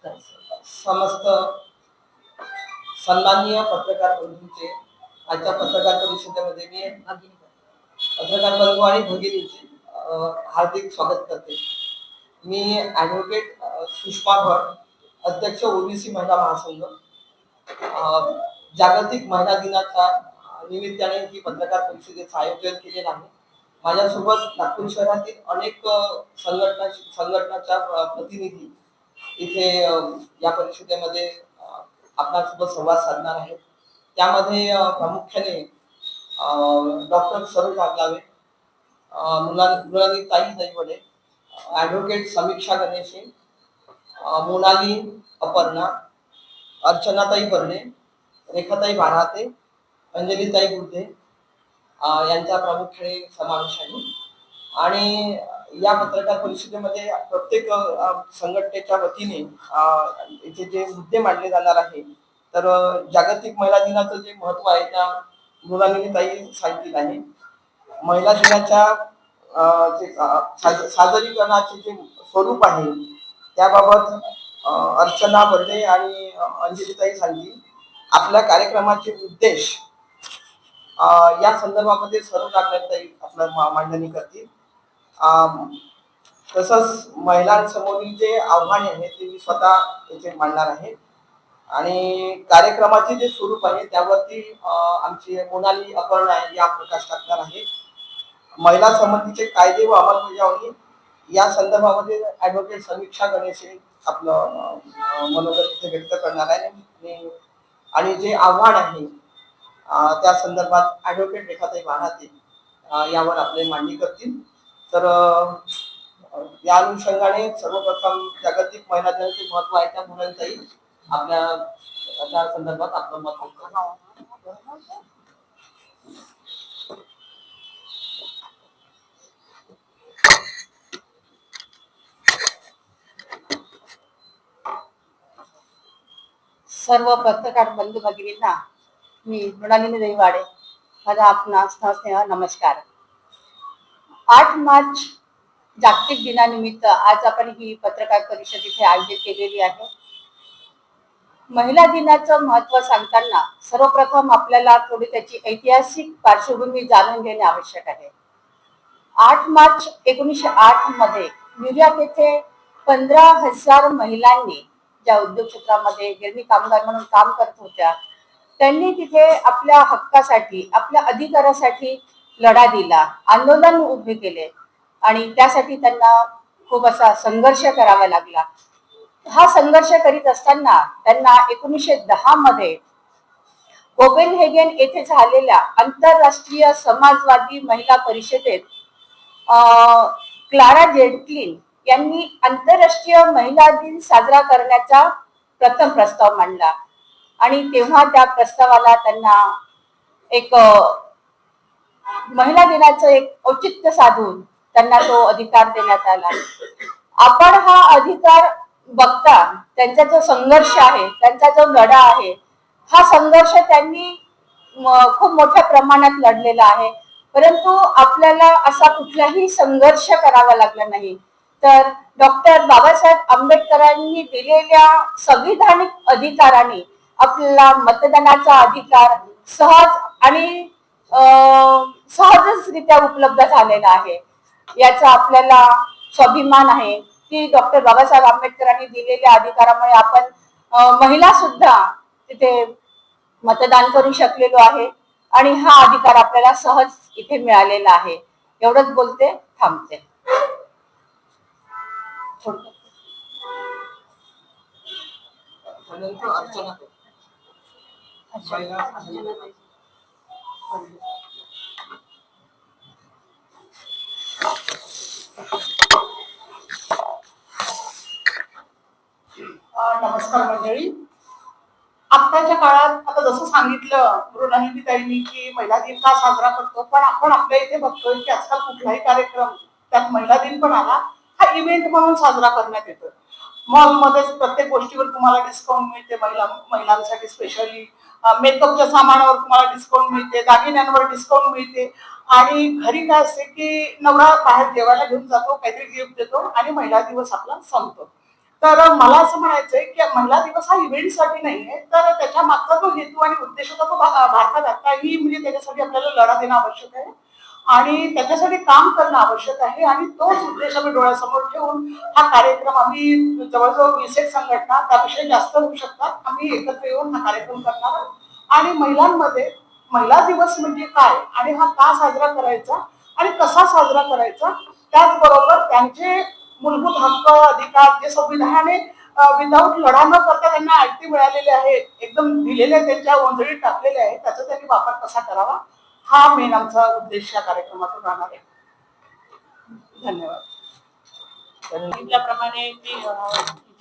समस्त सन्माननीय पत्रकार बंधूंचे आजच्या पत्रकार परिषदेमध्ये मी पत्रकार बंधू आणि भगिनींचे हार्दिक स्वागत करते. मी ॲडव्होकेट सुषमा भट, अध्यक्ष ओबीसी महिला महासंघ. जागतिक महिला दिनाच्या निमित्ताने ही पत्रकार परिषदेचं आयोजन केलेलं आहे. माझ्यासोबत नागपूर शहरातील अनेक संघटनाच्या प्रतिनिधी इथे या परिषदेमध्ये आपल्यासोबत संवाद साधणार आहेत. त्यामध्ये प्रामुख्याने डॉक्टर सरोज आगलावे, मृणालिनी दैवडे, ॲडव्होकेट समीक्षा गणेशे, मोनाली अपर्णा, अर्चनाताई बर्डे, रेखाताई बाराते, अंजलीताई बुद्धे यांचा प्रामुख्याने समावेश आहे. आणि या पत्रकार परिषदेमध्ये प्रत्येक संघटनेच्या वतीने इथे जे मुद्दे मांडले जाणार आहे, तर जागतिक महिला दिनाचं जे महत्व आहे त्या मृणालिनीताई सांगितलं आहे. महिला दिनाच्या जे सादरीकरणाचे जे स्वरूप आहे त्याबाबत अर्चना बर्डे आणि अंजलीताई सांगतील. आपल्या कार्यक्रमाचे उद्देश या संदर्भामध्ये सर्व नागरिकांताई आपल्या मांडणी करतील. तसंच महिलांसमोरील जे आव्हाने आहेत ते मी स्वतः इथे मांडणार आहे. आणि कार्यक्रमाचे जे स्वरूप आहे त्यावरती आमची मोनाली अपर्णा या प्रकाश टाकणार आहे. महिला संबंधीचे कायदे व अंमलबजावणी या संदर्भामध्ये ॲडव्होकेट समीक्षा गणेशे आपलं मनोगत इथे व्यक्त करणार आहे. आणि जे आव्हान आहे त्या संदर्भात ॲडव्होकेट रेखाताई बाराते यावर आपले मांडणी करतील. तर या अनुषंगाने सर्वप्रथम जागतिक महिला दिनाचे महत्व आहे त्या मुलांचाही आपल्या त्या संदर्भात आपलं मत व्यक्त. सर्व पत्रकार बंधू भगिनींना मी मृणालिनी दैवडे माझा आपणा स्नेह नमस्कार. 8 मार्च जागतिक दिनानिमित्त आज आपण ही पत्रकार परिषद इथे आयोजित केलेली आहे. महिला दिनाचं महत्व सांगताना सर्वप्रथम आपल्याला थोडी त्याची ऐतिहासिक पार्श्वभूमी जाणून घेणे आवश्यक आहे. 8 मार्च 1908 मध्ये न्यूयॉर्क येथे 15,000 महिलांनी ज्या उद्योग क्षेत्रामध्ये गिरणी कामगार म्हणून काम करत होत्या त्यांनी तिथे आपल्या हक्कासाठी आपल्या अधिकारासाठी लढा दिला, आंदोलन उभे केले आणि त्यासाठी त्यांना खूप असा संघर्ष करावा लागला. हा संघर्ष करीत असताना त्यांना 1910 मध्ये कोपेनहेगन येथे झालेल्या आंतरराष्ट्रीय समाजवादी महिला परिषदेत क्लारा झेटकिन यांनी आंतरराष्ट्रीय महिला दिन साजरा करण्याचा प्रथम प्रस्ताव मांडला आणि तेव्हा त्या प्रस्तावाला त्यांना एक महिला दिनाचं एक औचित्य साधून त्यांना तो अधिकार देण्यात आला. आपण हा अधिकार बघता त्यांचा जो संघर्ष आहे, त्यांचा जो लढा आहे, हा संघर्ष त्यांनी खूप मोठ्या प्रमाणात लढलेला आहे. परंतु आपल्याला असा कुठलाही संघर्ष करावा लागला नाही. तर डॉक्टर बाबासाहेब आंबेडकरांनी दिलेल्या संविधानिक अधिकाराने आपल्याला मतदानाचा अधिकार सहज आणि सहजरित्या उपलब्ध झालेला आहे. याचा आपल्याला स्वाभिमान आहे की डॉक्टर बाबासाहेब आंबेडकरांनी दिलेल्या अधिकारामुळे आपण महिला सुद्धा तिथे मतदान करू शकलेलो आहे आणि हा अधिकार आपल्याला सहज इथे मिळालेला आहे. एवढंच बोलते, थांबते. नमस्कार मंडळी. आत्ताच्या काळात आता जसं सांगितलं मृणालिनीताईंनी की महिला दिन का साजरा करतो, पण आपण आपल्या इथे बघतोय की आजकाल कुठलाही कार्यक्रम त्यात महिला दिन पण आला हा इव्हेंट म्हणून साजरा करण्यात येतो. मॉलमध्ये प्रत्येक गोष्टीवर तुम्हाला डिस्काउंट मिळते, महिलांसाठी स्पेशली मेकअपच्या सामानावर तुम्हाला डिस्काउंट मिळते, दागिन्यांवर डिस्काउंट मिळते. आणि घरी काय असते की नवरा बाहेर जेवायला घेऊन जातो, काहीतरी गिफ्ट देतो आणि महिला दिवस आपला संपतो. तर मला असं म्हणायचंय की महिला दिवस हा इव्हेंटसाठी नाहीये, तर त्याच्या मागचा जो हेतू आणि उद्देश होता तो भारतात आताही म्हणजे त्याच्यासाठी आपल्याला लढा देणं आवश्यक आहे आणि त्याच्यासाठी काम करणं आवश्यक आहे आणि तोच उद्देश आम्ही डोळ्यासमोर ठेवून हा कार्यक्रम आम्ही जवळजवळ 20 संघटना त्यापेक्षा जास्त होऊ शकतात आम्ही एकत्र येऊन हा कार्यक्रम करणार आहोत. आणि महिलांमध्ये महिला दिवस म्हणजे काय आणि हा का साजरा करायचा आणि कसा साजरा करायचा, त्याचबरोबर त्यांचे मूलभूत हक्क अधिकार जे संविधानाने विदाऊट लढा न करता त्यांना आयती मिळालेले आहे, एकदम दिलेले त्यांच्या ओंजळीत टाकलेले आहे, त्याचा त्यांनी वापर कसा करावा हा मेन आमचा उद्देश या कार्यक्रमातून राहणार आहे. धन्यवाद. सांगितल्याप्रमाणे की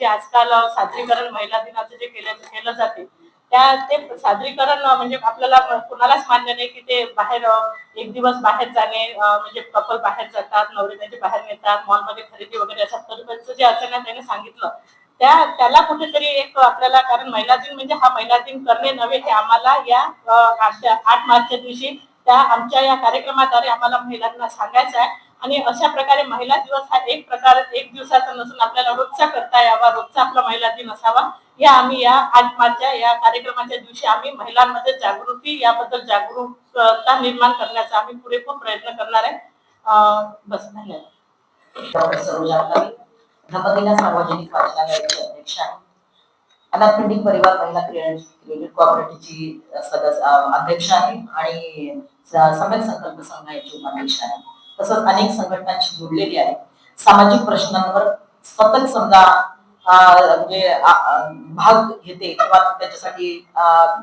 जे आजकाल साजरीकरण महिला दिनाचं जे केलं जाते ते साजरीकरण म्हणजे आपल्याला कोणालाच मान्य नाही की ते बाहेर एक दिवस बाहेर जाणे, म्हणजे कपल बाहेर जातात, नवरे त्यांचे बाहेर नेतात, मॉलमध्ये खरेदी वगैरे अशा पद्धतीचं जे अर्चना त्याने सांगितलं त्याला कुठेतरी एक आपल्याला, कारण महिला दिन म्हणजे हा महिला दिन करणे नव्हे, हे आम्हाला या 8 मार्चच्या दिवशी त्या आमच्या या कार्यक्रमाद्वारे आम्हाला महिलांना सांगायचं आहे. आणि अशा प्रकारे महिला दिवस हा एक दिवसाचा नसून आपल्याला रोजचा करता यावा, रोजचा आपला महिला दिन असावा, या आम्ही या 8 मार्चच्या या कार्यक्रमाच्या दिवशी आम्ही महिलांमध्ये जागृती याबद्दल जागरूकता निर्माण करण्याचा आम्ही पुरेपूर प्रयत्न करणार आहे. बस, धन्यवाद. डॉक्टर सरोजा धम्मदिना सार्वजनिक वाचनालयाची अध्यक्ष आहे. अनाथ खंडित परिवार महिला क्रेडिट कोऑपरेटिव्हची अध्यक्ष आहे आणि सम्यक संकल्प संघाची उपाध्यक्ष आहे. तसंच अनेक संघटनांशी जोडलेली आहे. सामाजिक प्रश्नांवर सतत समजा म्हणजे भाग घेते किंवा त्याच्यासाठी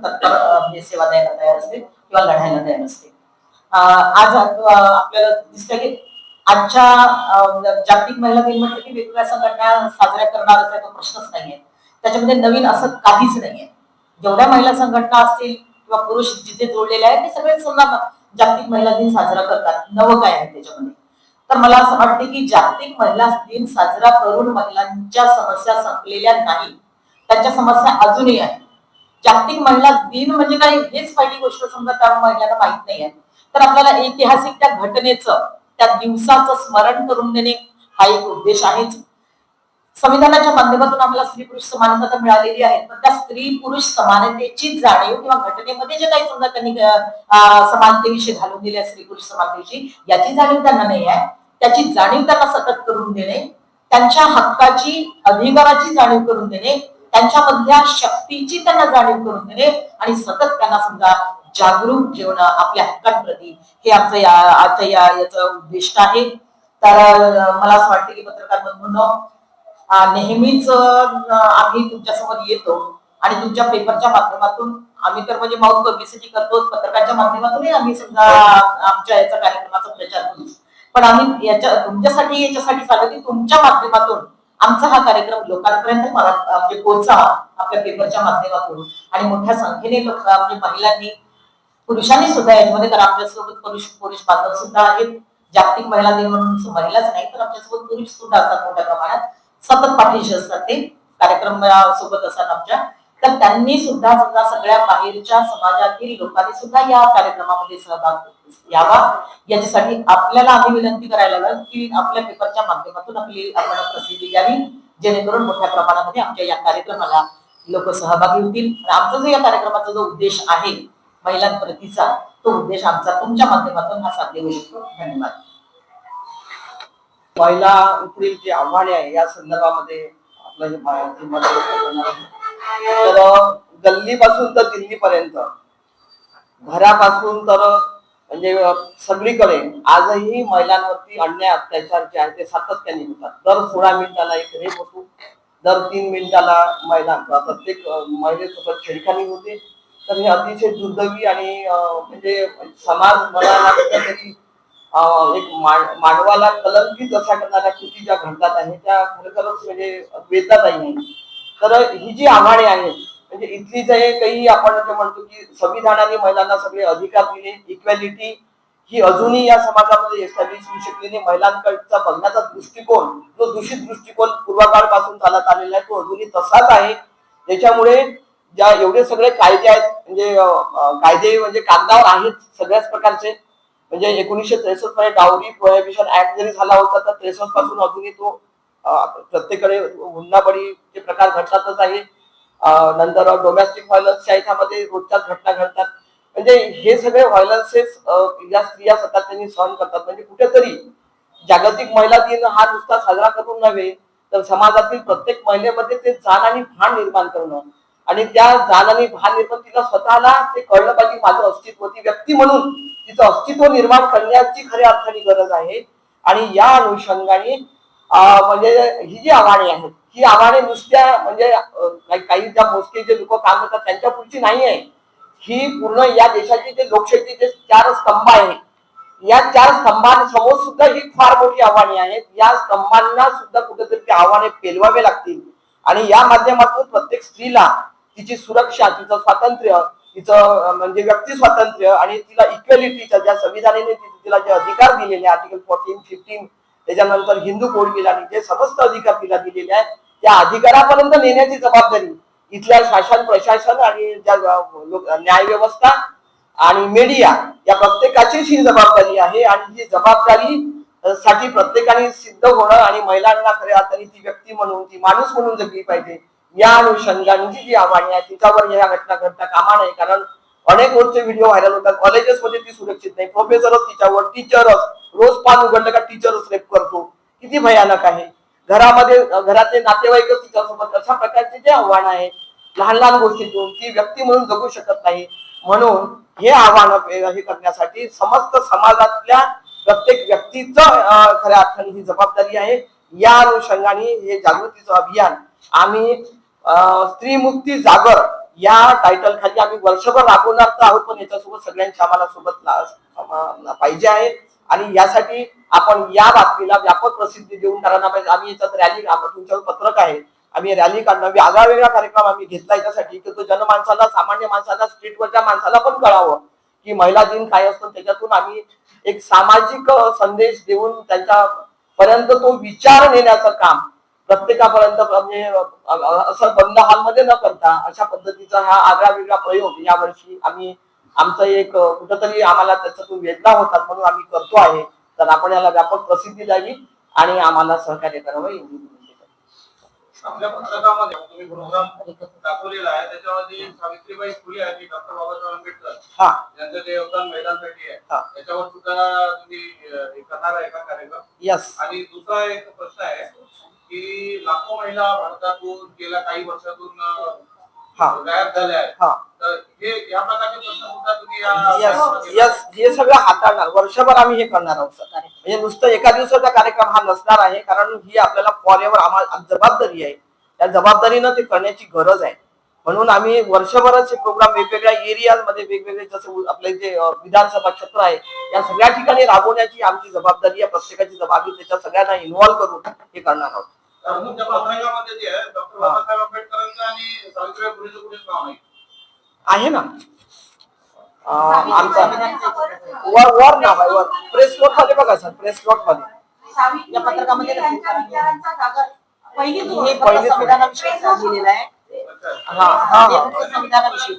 तत्पर म्हणजे सेवा द्यायला तयार असते किंवा लढायला तयार असते. आज आपल्याला दिसतं की आजच्या जागतिक महिला दिन म्हटलं की वेगवेगळ्या संघटना साजऱ्या करणार असा तो प्रश्नच नाहीये. त्याच्यामध्ये नवीन असं काहीच नाहीये. जेवढ्या महिला संघटना असतील किंवा पुरुष जिथे जोडलेले आहेत ते सगळे समजा जागतिक महिला दिन साजरा करतात. नवं काय आहे त्याच्यामध्ये? तर मला असं वाटतं की जागतिक महिला दिन साजरा करून महिलांच्या समस्या संपलेल्या नाही, त्यांच्या समस्या अजूनही आहेत. जागतिक महिला दिन म्हणजे काय हेच पहिली गोष्ट समजा त्या महिलांना माहित नाही आहे. तर आपल्याला ऐतिहासिक त्या घटनेचं त्या दिवसाचं स्मरण करून देणे हा एक उद्देश आहेच. संविधानाच्या माध्यमातून आम्हाला स्त्री पुरुष समानता मिळालेली आहे, पण त्या स्त्री पुरुष समानतेची जाणीव किंवा घटनेमध्ये जे काही समजा त्यांनी समानतेविषयी घालून दिल्या स्त्री पुरुष समानतेविषयी याची जाणीव त्यांना नाही आहे. त्याची जाणीव त्यांना सतत करून देणे, त्यांच्या हक्काची अधिकाराची जाणीव करून देणे, त्यांच्यामधल्या शक्तीची त्यांना जाणीव करून देणे आणि सतत त्यांना समजा जागरूक ठेवणं आपल्या हक्कांप्रती, हे आमचं आजच्या याचं उद्दिष्ट आहे. तर मला असं वाटतं की पत्रकार बंधूंनो, नेहमीच आम्ही तुमच्यासमोर येतो आणि तुमच्या पेपरच्या माध्यमातून आम्ही तर म्हणजे माउथ पब्लिसिटी करतो, पत्रकाच्या माध्यमातूनही आम्ही समजा आमच्या याचा कार्यक्रमाचा प्रचार करू. पण आम्ही याच्यासाठी चालू की तुमच्या माध्यमातून आमचा हा कार्यक्रम लोकांपर्यंत म्हणजे पोहोचावा आपल्या पेपरच्या माध्यमातून आणि मोठ्या संख्येने म्हणजे महिलांनी पुरुषांनी सुद्धा याच्यामध्ये, कारण आमच्यासोबत पुरुष बांधव सुद्धा आहेत. जागतिक महिला दिन म्हणून महिलाच नाही तर आमच्यासोबत पुरुष सुद्धा असतात, मोठ्या प्रमाणात सतत पाठीशी असतात, ते कार्यक्रम सोबत असतात आमच्या. तर त्यांनी सुद्धा समजा सगळ्या बाहेरच्या समाजातील लोकांनी सुद्धा या कार्यक्रमामध्ये सहभाग यावा, याच्यासाठी आपल्याला आम्ही विनंती करायला लागेल की आपल्या पेपरच्या माध्यमातून आपण प्रसिद्धी द्यावी, जेणेकरून मोठ्या प्रमाणामध्ये आमच्या या कार्यक्रमाला लोक सहभागी होतील. आमचा जो या कार्यक्रमाचा जो उद्देश आहे महिलांप्रतीचा, तो उद्देश आमचा तुमच्या माध्यमातून हा साध्य होईल. धन्यवाद. महिला पुढील जी आव्हाने आहे या संदर्भामध्ये आपलं तर गल्लीपासून तर दिल्लीपर्यंत, घरापासून तर म्हणजे सगळीकडे आजही महिलांवरती अन्याय अत्याचार जे आहे ते सातत्याने होतात. दर 16 मिनिटाला एक रेप होतो, दर 3 मिनिटाला प्रत्येक महिलेसोबत छेडखानी होते. तर हे अतिशय दुर्दैवी आणि म्हणजे समाज म्हणायला तरी एक मानवाला कलंकित असा करणाऱ्या कृती ज्या घडतात आहे त्या खरोखरच म्हणजे वेदनादायी आहे. तर ही जी आव्हाने आहेत म्हणजे इथली जे काही आपण जे म्हणतो की संविधानाने महिलांना सगळे अधिकार दिले, इक्वॅलिटी ही अजूनही या समाजामध्ये एस्टॅब्लिश होऊ शकली नाही. महिलांकडचा बघण्याचा दृष्टिकोन, जो दूषित दृष्टिकोन पूर्वकाळपासून चालत आलेला आहे, तो अजूनही तसाच आहे. त्याच्यामुळे ज्या एवढे सगळे कायदे आहेत म्हणजे कायदे म्हणजे कागदावर आहेत सगळ्याच प्रकारचे. म्हणजे 1963 मध्ये डावरी प्रोहिबिशन ऍक्ट जरी झाला होता तर 63 पासून अजूनही तो प्रत्येकडे हुंडाबळीचे प्रकार घडतातच आहे. नंतर डोमेस्टिक व्हायलन्स याच्यामध्ये रोजच्याच घटना घडतात. म्हणजे हे सगळे व्हायलन्सेस या स्त्रिया सतत त्यांनी सहन करतात. म्हणजे कुठेतरी जागतिक महिला दिन हा नुसता साजरा करून नव्हे तर समाजातील प्रत्येक महिलेमध्ये ते जाण आणि भान निर्माण करणं आणि त्या जाण आणि भान निर्माण तिला स्वतःला ते कळलं पाहिजे माझं अस्तित्व, ती व्यक्ती म्हणून तिचं अस्तित्व निर्माण करण्याची खऱ्या अर्थाने गरज आहे. आणि या अनुषंगाने म्हणजे ही जी आव्हाने आहेत ही आव्हाने नुसत्या म्हणजे काही ज्या मोजके जे लोक काम करतात त्यांच्या पुढची नाही आहे. ही पूर्ण या देशाची जे लोकशाहीचे जे 4 स्तंभ आहेत या 4 स्तंभांसमोर सुद्धा ही फार मोठी आव्हाने आहेत. या स्तंभांना सुद्धा कुठेतरी ते आव्हाने पेलवावे लागतील आणि या माध्यमातून प्रत्येक स्त्रीला तिची सुरक्षा, तिचं स्वातंत्र्य, तिचं म्हणजे व्यक्ती स्वातंत्र्य आणि तिला इक्वेलिटीच्या ज्या संविधानाने तिला जे अधिकार दिलेले आर्टिकल 14, 15 त्याच्यानंतर हिंदू कोड बिलाने जे समस्त अधिकार तिला दिलेले आहेत त्या अधिकारापर्यंत नेण्याची जबाबदारी इथल्या शासन प्रशासन आणि ज्या न्याय व्यवस्था आणि मीडिया या प्रत्येकाचीच ही जबाबदारी आहे. आणि ही जबाबदारी साठी प्रत्येकाने सिद्ध होणं आणि महिलांना खऱ्या अर्थाने ती व्यक्ती म्हणून ती माणूस म्हणून जगली पाहिजे. या अनुषंगाने जी आव्हाने आहे तिच्यावर या घटना घडता कामा नये. कारण अनेक रोजचे व्हिडिओ व्हायरल होतात. कॉलेजेस मध्ये ती सुरक्षित नाही, प्रोफेसरच तिच्यावर, टीचरच रोज पान उघडलं का टीचरच रेप करतो. किती भयानक आहे. घरामध्ये घरातले नातेवाईकच तिच्यासोबत अशा प्रकारचे जे आव्हान आहे लहान लहान गोष्टीतून ती व्यक्ती म्हणून जगू शकत नाही. म्हणून हे आव्हान हे करण्यासाठी समस्त समाजातल्या प्रत्येक व्यक्तीचं खऱ्या अर्थाने ही जबाबदारी आहे. या अनुषंगाने हे जागृतीचं अभियान आम्ही स्त्री मुक्ती जागर या टायटल खाली आम्ही वर्षभर राबवणार तर आहोत. पण याच्यासोबत सगळ्यांची आम्हाला सोबत पाहिजे आहे आणि यासाठी आपण या बातमीला व्यापक प्रसिद्धी देऊन कारण आम्ही याच्यात रॅली तुमच्यावर पत्रक आहे आम्ही रॅली काढणार आगळा वेगळा कार्यक्रम आम्ही घेतला याच्यासाठी की तो जनमानसाला सामान्य माणसाला स्ट्रीटवरच्या माणसाला पण कळावं की महिला दिन काय असतं. त्याच्यातून आम्ही एक सामाजिक संदेश देऊन त्यांच्यापर्यंत तो विचार नेण्याचं काम प्रत्येकापर्यंत म्हणजे असं बंद हॉलमध्ये न करता अशा पद्धतीचा हा आगळा वेगळा प्रयोग यावर्षी आम्ही आमचं एक कुठंतरी आम्हाला त्याच्यातून वेदना होतात म्हणून आम्ही करतो आहे. तर आपण याला व्यापक प्रसिद्धी द्यावी आणि आम्हाला सहकार्य करावं. आपल्या पत्रकामध्ये तुम्ही प्रोग्राम दाखवलेला आहे त्याच्यामध्ये सावित्रीबाई फुले आणि डॉक्टर बाबासाहेब आंबेडकर यांचं जे योगदान महिलांसाठी आहे त्याच्यावर सुद्धा तुम्ही करणार आहे का कार्यक्रम? यस. आणि दुसरा एक प्रश्न आहे की लाखो महिला भारतातून गेल्या काही वर्षातून गायब झाल्या आहेत. तर हे या प्रकारचे प्रश्न सुद्धा तुम्ही यस हे सगळं हाताळणार. वर्षभर आम्ही हे करणार आहोत सर. म्हणजे नुसतं एका दिवसाचा कार्यक्रम हा नसणार आहे कारण ही आपल्याला फॉरएव्हर आम्हाला जबाबदारी आहे. त्या जबाबदारीनं ते करण्याची गरज आहे. म्हणून आम्ही वर्षभरच हे प्रोग्राम वेगवेगळ्या एरियामध्ये वेगवेगळे जसं आपले जे विधानसभा क्षेत्र आहे या सगळ्या ठिकाणी राबवण्याची आमची जबाबदारी आहे. प्रत्येकाची जबाबदारी त्याच्या सगळ्यांना इन्व्हॉल्व्ह करून हे करणार आहोत. पत्रकामध्ये जे आहे डॉक्टर बाबासाहेब आंबेडकरांचं आणि सावित्रीबाई फुलेंचं कुठेच नाव नाही आहे ना आमचा वर नाव आहे. वर प्रेस नोट मध्ये बघा सर. प्रेस नोट मध्ये या पत्रकामध्ये पहिली संविधानाविषयी लिहिलेलं आहे. संविधानाविषयी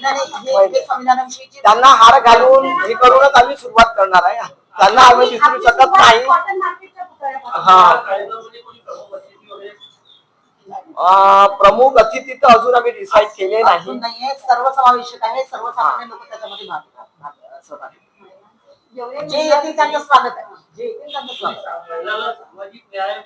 नाही संविधानाविषयी त्यांना हार घालून हे करूनच आम्ही सुरुवात करणार आहे. त्यांना आम्ही विसरू शकत नाही. प्रमुख अतिथी तर अजून आम्ही डिसाईड केले नाही. सर्वसमावेशक आहे. सर्वसामान्य लोक त्याच्यामध्ये जे येतील त्यांचं स्वागत आहे. जे येतील त्यांचं स्वागत आहे. सामाजिक न्याय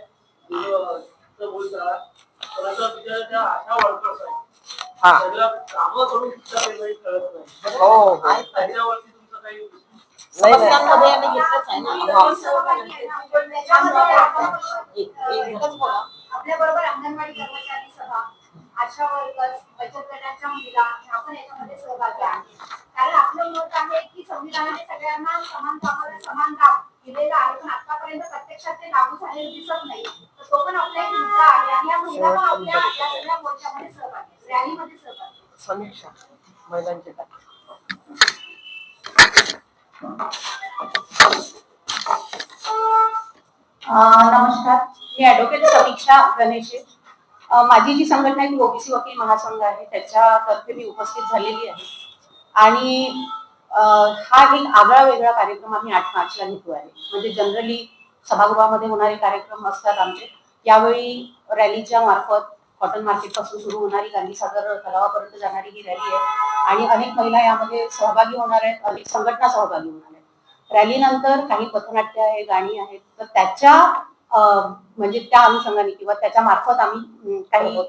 समस्यांमध्ये आम्ही घेतलंच आहे ना. आपल्या बरोबर अंगणवाडी कर्मचारी सभा, आशा वर्कर्स, बचत गटाच्या महिला आपण याच्यामध्ये सहभागी आहे. कारण आपलं मत आहे की संविधानाने सगळ्यांना समान कामाला समान काम दिलेलं आहे पण आतापर्यंत प्रत्यक्षात ते लागू झालेलं दिसत नाही. तर तो पण आपला एक मुद्दा आहे आणि या महिला पण आपल्या या सगळ्या मोर्चामध्ये सहभागी रॅलीमध्ये सहभागी. समीक्षा महिलांचे नमस्कार, मी ॲडव्होकेट समीक्षा गणेश. माझी जी संघटना आहे ती ओबीसी वकील महासंघ आहे त्याच्यातर्फे मी उपस्थित झालेली आहे आणि हा एक आगळा वेगळा कार्यक्रम आम्ही 8 मार्चला घेतो आहे. म्हणजे जनरली सभागृहामध्ये होणारे कार्यक्रम असतात आमचे. यावेळी रॅलीच्या मार्फत कॉटन मार्केट पासून सुरू होणारी गांधीसागर तलावापर्यंत जाणारी ही रॅली आहे आणि अनेक महिला यामध्ये सहभागी होणार आहेत, अनेक संघटना सहभागी होणार आहेत. रॅलीनंतर काही पथनाट्य आहे, गाणी आहेत, तर त्याच्या म्हणजे त्या अनुषंगाने किंवा त्याच्या मार्फत आम्ही काही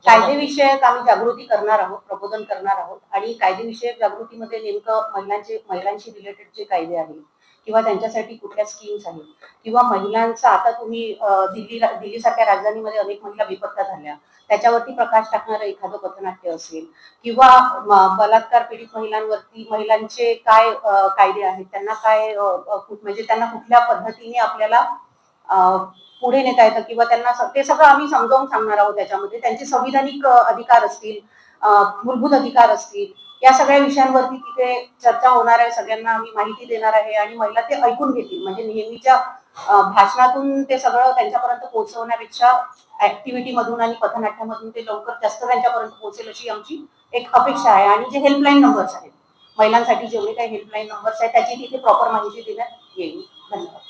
कायदेविषयक आम्ही जागृती करणार आहोत, प्रबोधन करणार आहोत. आणि कायदेविषयक जागृतीमध्ये नेमकं महिलांशी रिलेटेड जे कायदे आहेत किंवा त्यांच्यासाठी कुठल्या स्कीम्स आहेत किंवा महिलांचा आता तुम्ही दिल्लीसारख्या राजधानीमध्ये अनेक महिला बेपत्ता झाल्या, त्याच्यावरती प्रकाश टाकणारं एखादं पथनाट्य असेल किंवा बलात्कार पीडित महिलांचे काय कायदे आहेत, त्यांना काय म्हणजे त्यांना कुठल्या पद्धतीने आपल्याला पुढे नेता येतं किंवा त्यांना ते सगळं आम्ही समजावून सांगणार आहोत. त्याच्यामध्ये त्यांचे संविधानिक अधिकार असतील, मूलभूत अधिकार असतील, या सगळ्या विषयांवरती तिथे चर्चा होणार आहे. सगळ्यांना आम्ही माहिती देणार आहे आणि महिला ते ऐकून घेतील. म्हणजे नेहमीच्या भाषणातून ते सगळं त्यांच्यापर्यंत पोहोचवण्यापेक्षा ऍक्टिव्हिटी मधून आणि पथनाट्यामधून ते लवकर जास्त त्यांच्यापर्यंत पोहोचेल अशी आमची एक अपेक्षा आहे. आणि जे हेल्पलाईन नंबर्स आहेत महिलांसाठी, जेवढे काही हेल्पलाईन नंबर्स आहेत त्याची तिथे प्रॉपर माहिती देण्यात येईल. धन्यवाद.